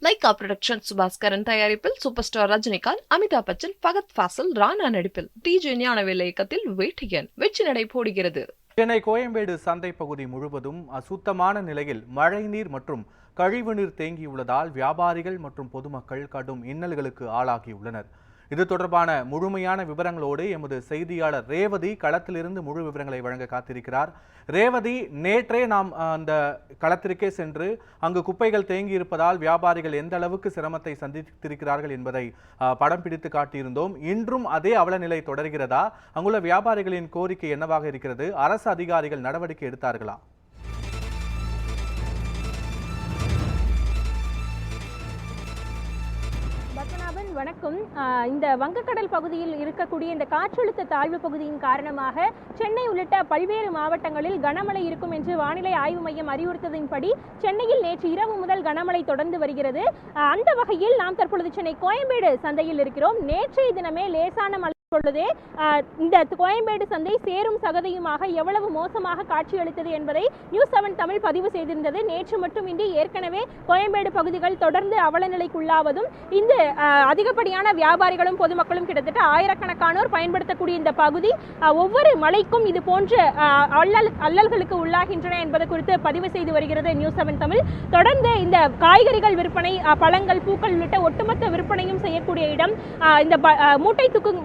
Lyca production Subaskaran தயாரிப்பில் super star Rajinikanth, Amitabh Bachchan, Fahadh Fazil, Rana நடிப்பில் DJ Gnanavel இயக்கத்தில் வேட்டையன் வெற்றி நடை போடுகிறது. சென்னை கோயம்பேடு சந்தை பகுதி முழுவதும் அசுத்தமான நிலையில் மழைநீர் மற்றும் கழிவுநீர் தேங்கியுள்ளதால் வியாபாரிகள் மற்றும் பொதுமக்கள் கடும் இன்னல்களுக்கு ஆளாகியுள்ளனர். இது தொடர்பான முழுமையான விவரங்களோடு எமது செய்தியாளர் ரேவதி களத்திலிருந்து முழு விவரங்களை வழங்க காத்திருக்கிறார். ரேவதி, நேற்றே நாம் அந்த களத்திற்கே சென்று அங்கு குப்பைகள் தேங்கி இருப்பதால் வியாபாரிகள் எந்த அளவுக்கு சிரமத்தை சந்தித்திருக்கிறார்கள் என்பதை படம் பிடித்து காட்டியிருந்தோம். இன்றும் அதே அவலநிலை தொடர்கிறதா? அங்குள்ள வியாபாரிகளின் கோரிக்கை என்னவாக இருக்கிறது? அரசு அதிகாரிகள் நடவடிக்கை எடுத்தார்களா? வணக்கம். இந்த வங்கக்கடல் பகுதியில் இருக்கக்கூடிய இந்த காற்றழுத்த தாழ்வு பகுதியின் காரணமாக சென்னை உள்ளிட்ட பல்வேறு மாவட்டங்களில் கனமழை இருக்கும் என்று வானிலை ஆய்வு மையம் அறிவுறுத்ததின்படி சென்னையில் நேற்று இரவு முதல் கனமழை தொடர்ந்து வருகிறது. அந்த வகையில் நாம் தற்பொழுது சென்னை கோயம்பேடு சந்தையில் இருக்கிறோம். நேற்றைய தினமே லேசான மழை பொழுதே இந்த கோயம்பேடு சந்தை சேரும் சகதியுமாக எவ்வளவு மோசமாக காட்சியளித்தது என்பதை நியூஸ் 7 தமிழ் பதிவு செய்திருந்தது. நேற்று மட்டுமின்றி ஏற்கனவே கோயம்பேடு பகுதிகள் தொடர்ந்து அவலநிலைக்குள்ளாவதும் இந்த அதிகப்படியான வியாபாரிகளும் பொதுமக்களும் கிட்டத்தட்ட ஆயிரக்கணக்கானோர் பயன்படுத்தக்கூடிய இந்த பகுதி ஒவ்வொரு மழைக்கும் இது போன்ற அல்லல்களுக்கு உள்ளாகின்றன என்பது குறித்து பதிவு செய்து வருகிறது நியூஸ் 7 தமிழ். தொடர்ந்து இந்த காய்கறிகள் விற்பனை, பழங்கள், பூக்கள் உள்ளிட்ட ஒட்டுமொத்த விற்பனையும் செய்யக்கூடிய இடம், இந்த மூட்டை தூக்கும்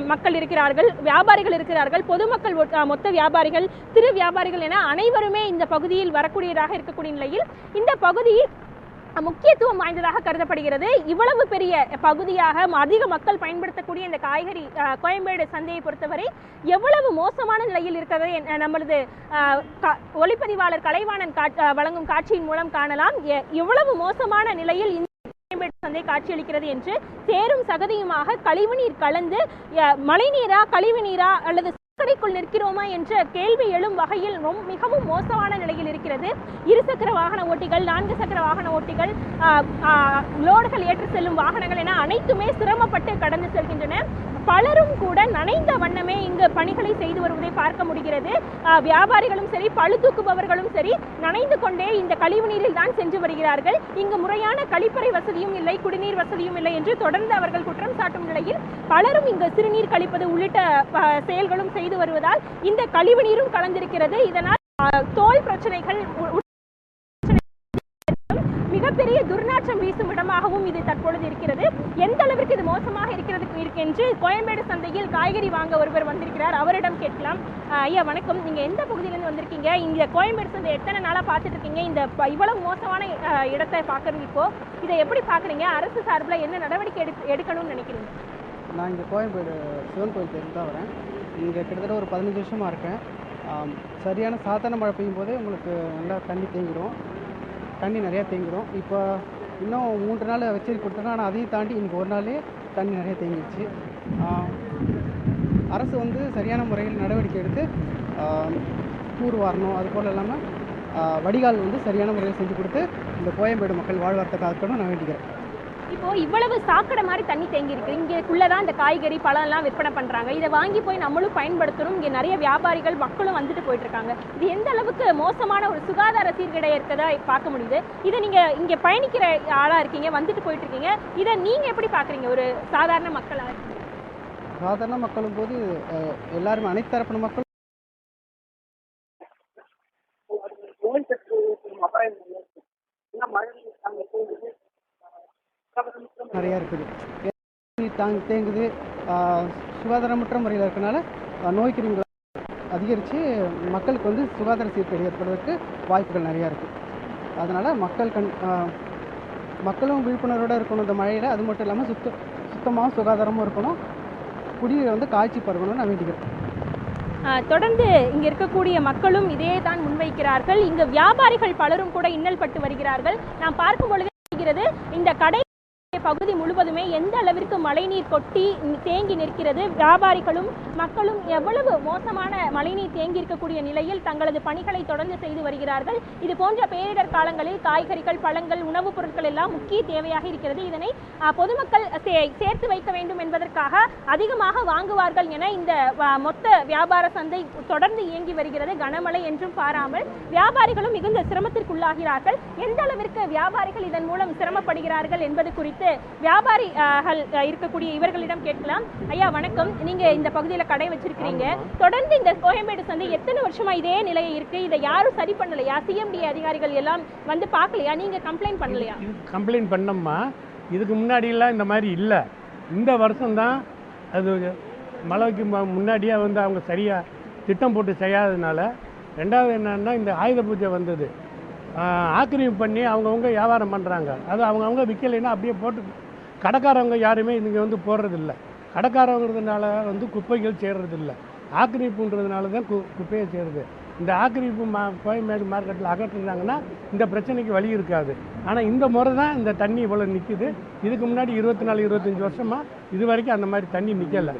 மக்கள் இருக்கிறார்கள், வியாபாரிகள் இருக்கிறார்கள், பொதுமக்கள், மொத்த வியாபாரிகள், சிறு வியாபாரிகள் என அனைவருமே இந்த பகுதியில் வரக்கூடியதாக இருக்கக்கூடிய நிலையில் இந்த பகுதி முக்கியத்துவம் வாய்ந்ததாக கருதப்படுகிறது. இவ்வளவு பெரிய பகுதியாக அதிக மக்கள் பயன்படுத்தக்கூடிய இந்த காய்கறி கோயம்பேடு சந்தையை பொறுத்தவரை எவ்வளவு மோசமான நிலையில் இருக்கிறது நமது ஒளிப்பதிவாளர் கலைவாணன் வழங்கும் காட்சியின் மூலம் காணலாம். எவ்வளவு மோசமான நிலையில் கோயம்பேடு சந்தை காட்சியளிக்கிறது என்று. சேரும் சகதியுமாக கழிவுநீர் கலந்து மழைநீரா, கழிவுநீரா அல்லது சாக்கடைக்குள் நிற்கிறோமா என்ற கேள்வி எழும் வகையில் மிகவும் மோசமான நிலையில் இருக்கிறது. இருசக்கர வாகன ஓட்டிகள், 4 சக்கர வாகன ஓட்டிகள், லோடுகள் ஏற்றி செல்லும் வாகனங்கள் என அனைத்துமே சிரமப்பட்டு கடந்து செல்கின்றன. பலரும் கூட நனைந்த வண்ணமே இங்கு பணிகளை செய்து வருவதை பார்க்க முடிகிறது. வியாபாரிகளும் சரி, பழு தூக்குபவர்களும் சரி, நனைந்து கொண்டே இந்த கழிவு நீரில் தான் சென்று வருகிறார்கள். இங்கு முறையான கழிப்பறை வசதியும் இல்லை, குடிநீர் வசதியும் இல்லை என்று தொடர்ந்து அவர்கள் குற்றம் சாட்டும் நிலையில் பலரும் இங்கு சிறுநீர் கழிப்பது உள்ளிட்ட செயல்களும் செய்து வருவதால் இந்த கழிவு நீரும் கலந்திருக்கிறது. இதனால் தோல் பிரச்சனைகள், மிகப்பெரிய துர்நாற்றம் வீசும் இடமாகவும் இது தற்பொழுது இருக்கிறது. எந்த அளவிற்கு இது மோசமாக இருக்கிறது என்று கோயம்பேடு சந்தையில் காய்கறி வாங்க ஒருவர் வந்திருக்கிறார். அவரிடம் கேட்கலாம். ஐயா வணக்கம், நீங்க எந்த பகுதியிலிருந்து வந்திருக்கீங்க? இங்க கோயம்பேடு சந்தை எத்தனை நாளா பார்த்துட்டு இருக்கீங்க? இந்த இவ்வளவு மோசமான இடத்தை பார்க்கறீங்க, இப்போ இதை எப்படி பாக்குறீங்க? அரசு சார்பில் என்ன நடவடிக்கை எடுக்கணும்னு நினைக்கிறீங்க? நான் இங்கே கோயம்பேடு சிவன் கோயில் தெரிந்து தான் வரேன். இங்கே கிட்டத்தட்ட ஒரு 15 வருஷமாக இருக்கேன். சரியான சாதாரண மழை பெய்யும் போதே உங்களுக்கு நல்லா தண்ணி தேங்கிடும், தண்ணி நிறையா தேங்கிடும். இப்போ இன்னும் 3 நாள் வச்சு கொடுத்துருக்கோம். ஆனால் அதையும் தாண்டி இன்றைக்கி ஒரு நாளே தண்ணி நிறைய தேங்கிடுச்சு. அரசு வந்து சரியான முறையில் நடவடிக்கை எடுத்து தூர் வாரணும். அது போல் இல்லாமல் வடிகால் வந்து சரியான முறையில் செஞ்சு கொடுத்து இந்த கோயம்பேடு மக்கள் வாழ்வாரத்தை காக்கணும் நான் வேண்டிக்கிறேன். இப்போ இவ்வளவு சாக்கடை மாதிரி தண்ணி தேங்கி இருக்கு. இங்கக்குள்ளதான் இந்த காய்கறி, பழம் எல்லாம் விற்பனை பண்றாங்க. இதை வாங்கி போய் நம்மளும் பயன்படுத்தணும். இங்க நிறைய வியாபாரிகள், மக்களும் வந்துட்டு போயிட்டு இருக்காங்க. இது எந்த அளவுக்கு மோசமான ஒரு சுகாதார சீர்கேடை இருக்கதா பார்க்க முடியுது. இதை நீங்க இங்க பயணிக்கிற ஆளா இருக்கீங்க, வந்துட்டு போயிட்டு இருக்கீங்க, இதை நீங்க எப்படி பாக்குறீங்க ஒரு சாதாரண மக்களா? சாதாரண மக்களும் போது எல்லாருமே அனைத்து தரப்பு மக்களும் நிறையா இருக்குது. தேங்குது, சுகாதாரமற்ற முறையில் இருக்கனால நோய் கிருமிகள் அதிகரித்து மக்களுக்கு வந்து சுகாதார சீர்கேடு ஏற்படுவதற்கு வாய்ப்புகள் நிறையா இருக்குது. அதனால் மக்களும் விழிப்புணர்வோடு இருக்கணும் இந்த மழையில். அது மட்டும் இல்லாமல் சுத்தமாக சுகாதாரமும் இருக்கணும். குடிநீரை வந்து காய்ச்சி பருகணும்னு நான் வேண்டிக்கிறேன். தொடர்ந்து இங்க இருக்கக்கூடிய மக்களும் இதே தான் முன்வைக்கிறார்கள். இங்கு வியாபாரிகள் பலரும் கூட இன்னல் பட்டு வருகிறார்கள். நாம் பார்க்கும் பொழுது இந்த கடை பகுதி முழுவதுமே எந்த அளவிற்கு மழைநீர் கொட்டி தேங்கி நிற்கிறது, வியாபாரிகளும் மக்களும் எவ்வளவு மோசமான மழைநீர் தேங்கி இருக்கக்கூடிய நிலையில் தங்களது பணிகளை தொடர்ந்து செய்து வருகிறார்கள். இது போன்ற பேரிடர் காலங்களில் காய்கறிகள், பழங்கள், உணவுப் பொருட்கள் எல்லாம் முக்கிய தேவையாக இருக்கிறது. இதனை பொதுமக்கள் சேர்த்து வைக்க வேண்டும் என்பதற்காக அதிகமாக வாங்குவார்கள் என இந்த மொத்த வியாபார சந்தை தொடர்ந்து இயங்கி வருகிறது. கனமழை என்றும் பாராமல் வியாபாரிகளும் மிகுந்த சிரமத்திற்குள்ளாகிறார்கள். எந்த அளவிற்கு வியாபாரிகள் இதன் மூலம் சிரமப்படுகிறார்கள் என்பது குறித்து வியாபாரிகள் இருக்கக்கூடிய இவர்களிடம் கேட்கலாம். ஐயா வணக்கம், நீங்க இந்த பகுதியில கடை வச்சிருக்கீங்க. தொடர்ந்து இந்த கோயம்பேடு சந்தை எத்தனை வருஷமா இதே நிலையை இருக்கு? இதை யாரும் சரி பண்ணலையா? சிஎம்டி அதிகாரிகள் எல்லாம் வந்து பார்க்கலையா? நீங்க கம்ப்ளைண்ட் பண்ணலையா? கம்ப்ளைண்ட் பண்ணோம்மா. இதுக்கு முன்னாடியெல்லாம் இந்த மாதிரி இல்லை. இந்த வருஷம்தான் அது மழைக்கு முன்னாடியே வந்து அவங்க சரியாக திட்டம் போட்டு செய்யாததுனால. ரெண்டாவது என்னன்னா, இந்த ஆயுத பூஜை வந்தது, ஆக்கிரமிப்பு பண்ணி அவங்கவுங்க வியாபாரம் பண்ணுறாங்க. அது அவங்கவுங்க விற்கலைன்னா அப்படியே போட்டு கடைக்காரவங்க யாருமே இங்கே வந்து போடுறதில்ல. கடைக்காரங்கிறதுனால வந்து குப்பைகள் சேர்றதில்ல, ஆக்கிரமிப்புன்றதுனால தான் குப்பையை சேருது. இந்த ஆக்கிரமிப்பு கோயம்பேடு மார்க்கெட்டில் அகற்றுனாங்கன்னா இந்த பிரச்சனைக்கு வழி இருக்காது. ஆனால் இந்த முறை தான் இந்த தண்ணி இவ்வளோ நிற்கிது. இதுக்கு முன்னாடி 24-25 வருஷமாக இது வரைக்கும் அந்த மாதிரி தண்ணி நிற்கலை.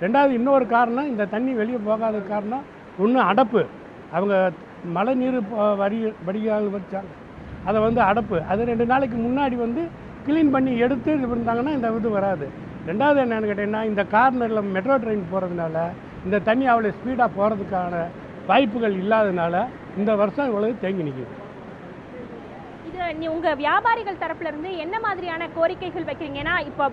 ரெண்டாவது இன்னொரு காரணம், இந்த தண்ணி வெளியே போகாத காரணம் ஒன்று அடப்பு. அவங்க மழை நீர் வடிகால் வச்சாங்க, அதை வந்து அடப்பு. அது 2 நாளைக்கு முன்னாடி வந்து க்ளீன் பண்ணி எடுத்து இது பண்ணாங்கன்னா இந்த இது வராது. ரெண்டாவது என்னென்னு கேட்டிங்கன்னா, இந்த கார்னரில் மெட்ரோ ட்ரெயின் போகிறதுனால இந்த தண்ணி அவ்வளோ ஸ்பீடாக போகிறதுக்கான வாய்ப்புகள் இல்லாததுனால இந்த வருஷம் இவ்வளவு தேங்கி நிற்கிது. இது உங்க வியாபாரிகள் தரப்புல இருந்து என்ன மாதிரியான கோரிக்கைகள் வைக்கிறீங்க? ஏன்னா இப்போ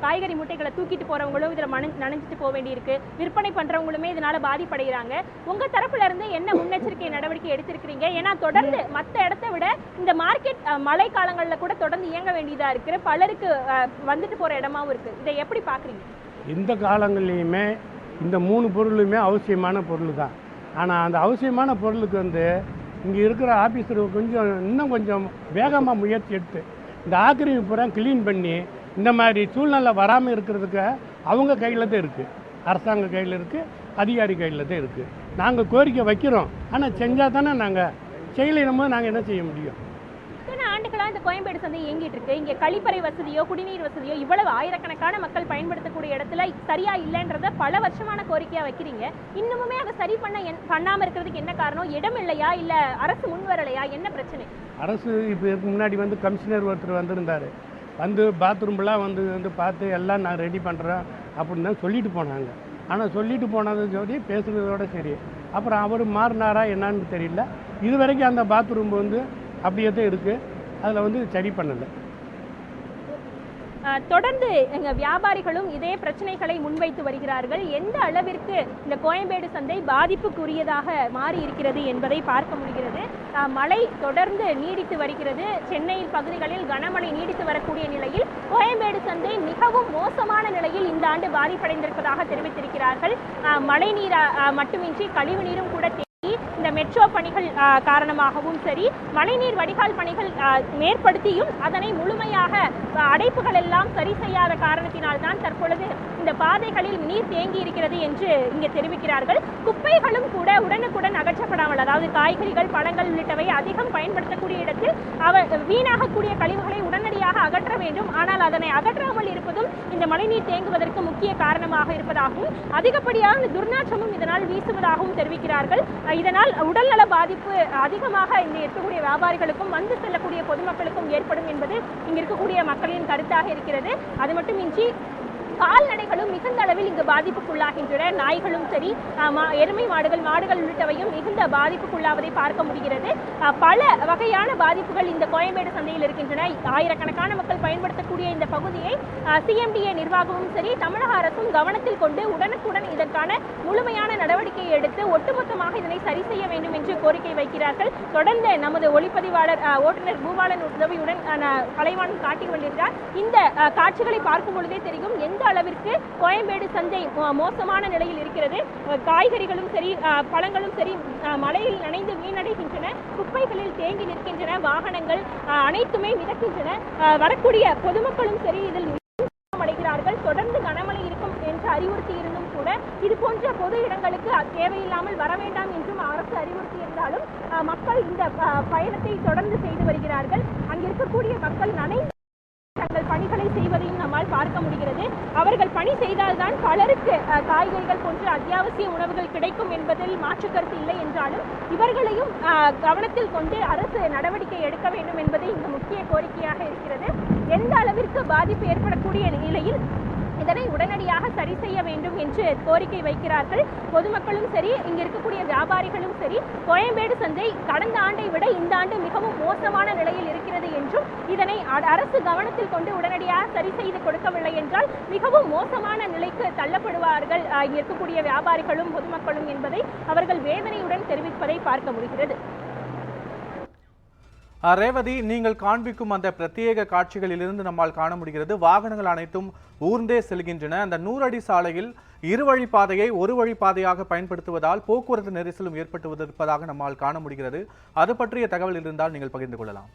காய்கறி மூட்டைகளை தூக்கிட்டு போறவங்களும் இதில் நனைஞ்சிட்டு போக வேண்டியிருக்கு, விற்பனை பண்றவங்களுமே இதனால பாதிப்படைகிறாங்க. உங்க தரப்புல இருந்து என்ன முன்னெச்சரிக்கை நடவடிக்கை எடுத்திருக்கிறீங்க? ஏன்னா தொடர்ந்து மற்ற இடத்தை விட இந்த மார்க்கெட் மழை காலங்களில் கூட தொடர்ந்து இயங்க வேண்டியதா இருக்கு, பலருக்கு வந்துட்டு போற இடமாவும் இருக்கு. இதை எப்படி பாக்குறீங்க? இந்த காலங்கள்லையுமே இந்த 3 பொருளுமே அவசியமான பொருள் தான். ஆனால் அந்த அவசியமான பொருளுக்கு வந்து இங்கே இருக்கிற ஆஃபீஸர் இன்னும் கொஞ்சம் வேகமாக முயற்சி எடுத்து இந்த ஆக்கிரமிப்பு பூரா க்ளீன் பண்ணி இந்த மாதிரி சூழ்நிலை வராமல் இருக்கிறதுக்கு அவங்க கையில் தான் இருக்குது, அரசாங்க கையில் இருக்குது, அதிகாரி கையில் தான் இருக்குது. நாங்கள் கோரிக்கை வைக்கிறோம், ஆனால் செஞ்சால் தானே நாங்கள் செய்யலைன்னு நாங்கள் என்ன செய்ய முடியும்? இத்தனை ஆண்டுகளாக இந்த கோயம்பேடு சந்தை இயங்கிட்டு இருக்கு. இங்கே கழிப்பறை வசதியோ குடிநீர் வசதியோ இவ்வளவு ஆயிரக்கணக்கான மக்கள் பயன்படுத்தக்கூடிய இடத்துல சரியா இல்லைன்றத பல வருஷமான கோரிக்கையா வைக்கிறீங்க. இன்னுமே அதை சரி பண்ணாம இருக்கிறதுக்கு என்ன காரணம்? இடம் இல்லையா, இல்ல அரசு முன் வரலையா, என்ன பிரச்சனை? அரசு இப்போ இதுக்கு முன்னாடி வந்து கமிஷனர் ஒருத்தர் வந்திருந்தார், வந்து பாத்ரூம்லாம் வந்து பார்த்து எல்லாம் நான் ரெடி பண்ணுறேன் அப்படின்னு தான் சொல்லிட்டு போனாங்க. ஆனால் சொல்லிட்டு போனது சொல்லி பேசுகிறதோட சரி, அப்புறம் அவர் மாறினாரா என்னான்னு தெரியல. இது வரைக்கும் அந்த பாத்ரூம் வந்து அப்படியே தான் இருக்குது, அதில் வந்து சரி பண்ணலை. தொடர்ந்து எங்கள் வியாபாரிகளும் இதே பிரச்சனைகளை முன்வைத்து வருகிறார்கள். எந்த அளவிற்கு இந்த கோயம்பேடு சந்தை பாதிப்புக்குரியதாக மாறி இருக்கிறது என்பதை பார்க்க முடிகிறது. மழை தொடர்ந்து நீடித்து வருகிறது. சென்னை பகுதிகளில் கனமழை நீடித்து வரக்கூடிய நிலையில் கோயம்பேடு சந்தை மிகவும் மோசமான நிலையில் இந்த ஆண்டு பாதிப்படைந்திருப்பதாக தெரிவித்திருக்கிறார்கள். மழை நீர் மட்டுமின்றி கழிவு நீரும் கூட இந்த மெட்ரோ பணிகள் காரணமாகவும் சரி, மழைநீர் வடிகால் பணிகள் மேற்படுத்தியும் அதனை முழுமையாக அடைப்புகள் எல்லாம் சரி செய்யாத காரணத்தினால் தான் தற்பொழுது இந்த பாதைகளில் நீர் தேங்கி இருக்கிறது என்று இங்கே தெரிவிக்கிறார்கள். குப்பைகளும் கூட உடனுக்குடன் அகற்றப்படாமல், அதாவது காய்கறிகள், பழங்கள் உள்ளிட்டவை அதிகம் பயன்படுத்தக்கூடிய இடத்தில் வீணாகக்கூடிய கழிவுகளை உடனடியாக அகற்ற வேண்டும். ஆனால் அதனை அகற்றாமல் இருப்பதும் இந்த மழைநீர் தேங்குவதற்கு முக்கிய காரணமாக இருப்பதாகவும், அதிகப்படியான துர்நாற்றமும் இதனால் வீசுவதாகவும் தெரிவிக்கிறார்கள். இதனால் உடல்நல பாதிப்பு அதிகமாக இங்கு இருக்கக்கூடிய வியாபாரிகளுக்கும் வந்து செல்லக்கூடிய பொதுமக்களுக்கும் ஏற்படும் என்பது இங்கு இருக்கக்கூடிய மக்களின் கருத்தாக இருக்கிறது. அது மட்டுமின்றி கால்நடைகளும் மிகுந்த அளவில் இங்கு பாதிப்புக்குள்ளாகின்றன. நாய்களும் சரி, எருமை மாடுகள் உள்ளிட்டவையும் மிகுந்த பாதிப்புக்குள்ளாவதை பார்க்க முடிகிறது. பல வகையான பாதிப்புகள் இந்த கோயம்பேடு சந்தையில் இருக்கின்றன. ஆயிரக்கணக்கான மக்கள் பயன்படுத்தக்கூடிய இந்த பகுதியை சிஎம்டிஏ நிர்வாகமும் சரி, தமிழக அரசும் கவனத்தில் கொண்டு உடனுக்குடன் இதற்கான முழுமையான நடவடிக்கையை எடுத்து ஒட்டுமொத்தமாக இதனை சரி செய்ய வேண்டும் என்று கோரிக்கை வைக்கிறார்கள். தொடர்ந்து நமது ஒளிப்பதிவாளர் ஓட்டுநர் பூபாலன் உதவியுடன் கலைவாணன் காட்டி கொண்டிருக்கிறார். இந்த காட்சிகளை பார்க்கும் பொழுதே தெரியும் எந்த அளவிற்கு கோயம்பேடு சந்தை மோசமான நிலையில் இருக்கிறது. காய்கறிகளும் சரி, பழங்களும் சரி மழையில் நனைந்து வீணடைகின்றன, குப்பைகளில் தேங்கி நிற்கின்றன, வாகனங்கள் அனைத்துமே மிதக்கின்றன. வரக்கூடிய பொதுமக்களும் சரி இதில் அடைகிறார்கள். தொடர்ந்து கனமழை இருக்கும் என்று அறிவுறுத்தி இருந்தும் கூட இது போன்ற பொது இடங்களுக்கு தேவையில்லாமல் வர வேண்டாம் என்றும் அரசு அறிவுறுத்தி இருந்தாலும் மக்கள் இந்த பயணத்தை தொடர்ந்து செய்து வருகிறார்கள். அங்கிருக்கக்கூடிய மக்கள் நனைந்து தங்கள் பணிகளை செய்வது பார்க்க முடிகிறது. அவர்கள் பணி செய்தால்தான் பலருக்கு காய்கறிகள் போன்ற அத்தியாவசிய உணவுகள் கிடைக்கும் என்பதில் மாற்று கருத்து இல்லை என்றாலும் இவர்களையும் கவனத்தில் கொண்டு அரசு நடவடிக்கை எடுக்க வேண்டும் என்பது இங்கு முக்கிய கோரிக்கையாக இருக்கிறது. எந்த அளவிற்கு பாதிப்பு ஏற்படக்கூடிய நிலையில் இதனை உடனடியாக சரி செய்ய வேண்டும் என்று கோரிக்கை வைக்கிறார்கள். பொதுமக்களும் சரி, இங்கு இருக்கக்கூடிய வியாபாரிகளும் சரி, கோயம்பேடு சந்தை கடந்த ஆண்டை விட இந்த ஆண்டு மிகவும் மோசமான நிலையில் இருக்கிறது என்றும் இதனை அரசு கவனத்தில் கொண்டு உடனடியாக சரி செய்து கொடுக்கவில்லை என்றால் மிகவும் மோசமான நிலைக்கு தள்ளப்படுவார்கள் இங்கு இருக்கக்கூடிய வியாபாரிகளும் பொதுமக்களும் என்பதை அவர்கள் வேதனையுடன் தெரிவிப்பதை பார்க்க முடிகிறது. ரேவதி, நீங்கள் காண்பிக்கும் அந்த பிரத்யேக காட்சிகளிலிருந்து நம்மால் காண முடிகிறது வாகனங்கள் அனைத்தும் ஊர்ந்தே செல்கின்றன. அந்த 100 அடி சாலையில் இருவழி பாதையை ஒரு வழி பாதையாக பயன்படுத்துவதால் போக்குவரத்து நெரிசலும் ஏற்பட்டு இருப்பதாக நம்மால் காண முடிகிறது. அது பற்றிய தகவல் இருந்தால் நீங்கள் பகிர்ந்து கொள்ளலாம்.